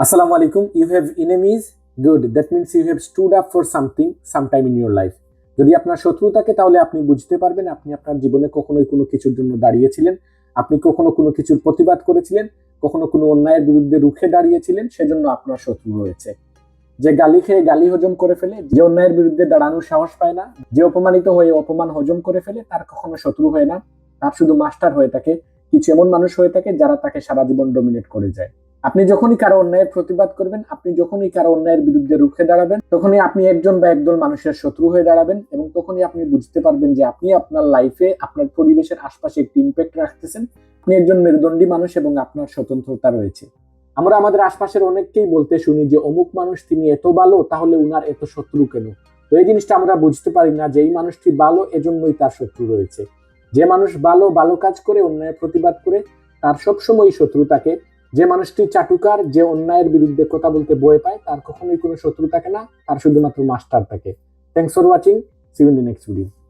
Assalamu alaikum. You have enemies? Good. That means you have stood up for something sometime in your life. যদি আপনার শত্রু থাকে তাহলে আপনি বুঝতে পারবেন আপনি আপনার জীবনে কখনোই কোনো কিছুর জন্য দাঁড়িয়েছিলেন, আপনি কখনো কোনো কিছুর প্রতিবাদ করেছিলেন, কখনো কোনো অন্যায়ের বিরুদ্ধে রুখে দাঁড়িয়েছিলেন, সেজন্য আপনার শত্রু রয়েছে। যে গালি খেয়ে গালি হজম করে ফেলে, যে অন্যায়ের বিরুদ্ধে দাঁড়ানোর সাহস পায় না, যে অপমানিত হয়ে অপমান হজম করে ফেলে, তার কখনো শত্রু হয় না, তার শুধু মাস্টার হয়ে থাকে। কিছু এমন মানুষ হয়ে থাকে যারা তাকে সারা জীবন ডমিনেট করে যায়। আপনি যখনই কারো অন্যায়ের প্রতিবাদ করবেন, আপনি যখনই কারো অন্যায়ের বিরুদ্ধে রুখে দাঁড়াবেন, তখনই আপনি একজন বা একদল মানুষের শত্রু হয়ে দাঁড়াবেন এবং তখনই আপনি বুঝতে পারবেন যে আপনি আপনার লাইফে আপনার পরিবেশের আশপাশে একটি ইম্প্যাক্ট রাখতেছেন, আপনি একজন মেরুদণ্ডী মানুষ এবং আপনার স্বতন্ত্রতা রয়েছে। আমরা আমাদের আশপাশের অনেককেই বলতে শুনি যে অমুক মানুষ তিনি এত ভালো, তাহলে উনার এত শত্রু কেন? তো এই জিনিসটা আমরা বুঝতে পারি না যে এই মানুষটি ভালো, এজন্যই তার শত্রু রয়েছে। যে মানুষ ভালো ভালো কাজ করে, অন্যায়ের প্রতিবাদ করে, তার সবসময় শত্রু থাকে। যে মানুষটি চাটুকার, যে অন্যায়ের বিরুদ্ধে কথা বলতে ভয় পায়, তার কখনোই কোনো শত্রু থাকে না, তার শুধুমাত্র মাস্টার থাকে। Thanks for watching, see you in the next video.